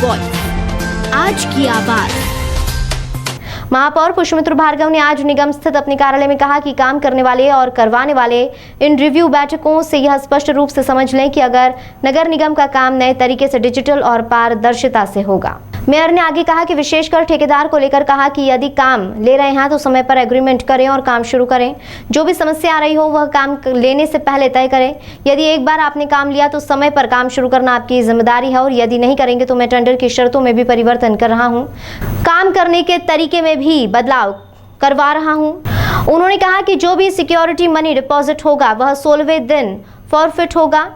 Voice, आज की आवाज। महापौर पुष्पमित्र भार्गव ने आज निगम स्थित अपने कार्यालय में कहा कि काम करने वाले और करवाने वाले इन रिव्यू बैठकों से यह स्पष्ट रूप से समझ लें कि अगर नगर निगम का काम नए तरीके से डिजिटल और पारदर्शिता से होगा। मेयर ने आगे कहा कि विशेषकर ठेकेदार को लेकर कहा कि यदि काम ले रहे हैं तो समय पर एग्रीमेंट करें और काम शुरू करें। जो भी समस्या आ रही हो वह काम लेने से पहले तय करें। यदि एक बार आपने काम लिया तो समय पर काम शुरू करना आपकी जिम्मेदारी है और यदि नहीं करेंगे तो मैं टेंडर की शर्तों में भी परिवर्तन कर रहा हूँ, काम करने के तरीके में भी बदलाव करवा रहा हूँ। उन्होंने कहा कि जो भी सिक्योरिटी मनी डिपॉजिट होगा वह 16वें दिन फॉरफिट होगा।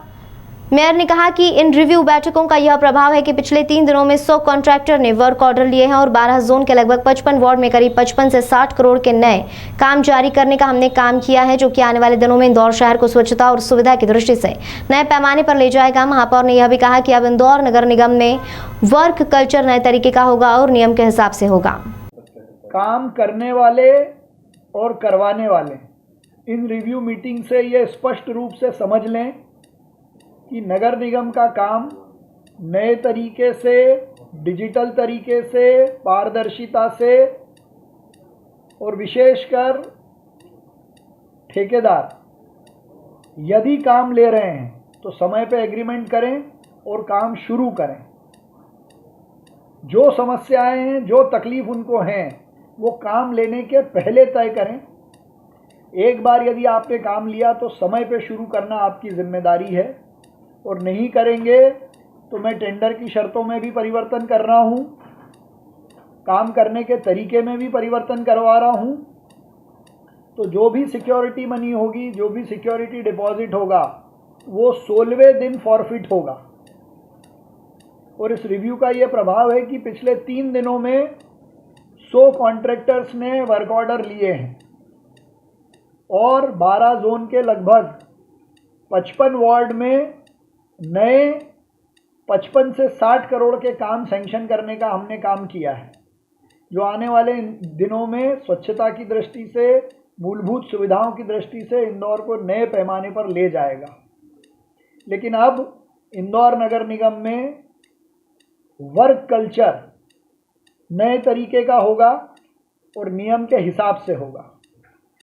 मेयर ने कहा कि इन रिव्यू बैठकों का यह प्रभाव है कि पिछले 3 दिनों में 100 कॉन्ट्रैक्टर ने वर्क ऑर्डर लिए हैं और 12 जोन के लगभग 55 वार्ड में करीब 55 से 60 करोड़ के नए काम जारी करने का हमने काम किया है, जो कि आने वाले दिनों में इंदौर शहर को स्वच्छता और सुविधा की दृष्टि से नए पैमाने पर ले जाएगा। महापौर ने यह भी कहा कि अब इंदौर नगर निगम में वर्क कल्चर नए तरीके का होगा और नियम के हिसाब से होगा। काम करने वाले और करवाने वाले इन रिव्यू मीटिंग से ये स्पष्ट रूप से समझ लें कि नगर निगम का काम नए तरीके से, डिजिटल तरीके से, पारदर्शिता से और विशेषकर ठेकेदार यदि काम ले रहे हैं तो समय पे एग्रीमेंट करें और काम शुरू करें। जो समस्याएं हैं, जो तकलीफ उनको हैं, वो काम लेने के पहले तय करें। एक बार यदि आपने काम लिया तो समय पे शुरू करना आपकी जिम्मेदारी है और नहीं करेंगे तो मैं टेंडर की शर्तों में भी परिवर्तन कर रहा हूँ, काम करने के तरीके में भी परिवर्तन करवा रहा हूँ। तो जो भी सिक्योरिटी मनी होगी, जो भी सिक्योरिटी डिपॉजिट होगा, वो 16वें दिन फॉरफिट होगा। और इस रिव्यू का ये प्रभाव है कि पिछले 3 दिनों में 100 कॉन्ट्रैक्टर्स ने वर्क ऑर्डर लिए हैं और 12 जोन के लगभग 55 वार्ड में नए 55 से 60 करोड़ के काम सैंक्शन करने का हमने काम किया है, जो आने वाले दिनों में स्वच्छता की दृष्टि से, मूलभूत सुविधाओं की दृष्टि से इंदौर को नए पैमाने पर ले जाएगा। लेकिन अब इंदौर नगर निगम में वर्क कल्चर नए तरीके का होगा और नियम के हिसाब से होगा।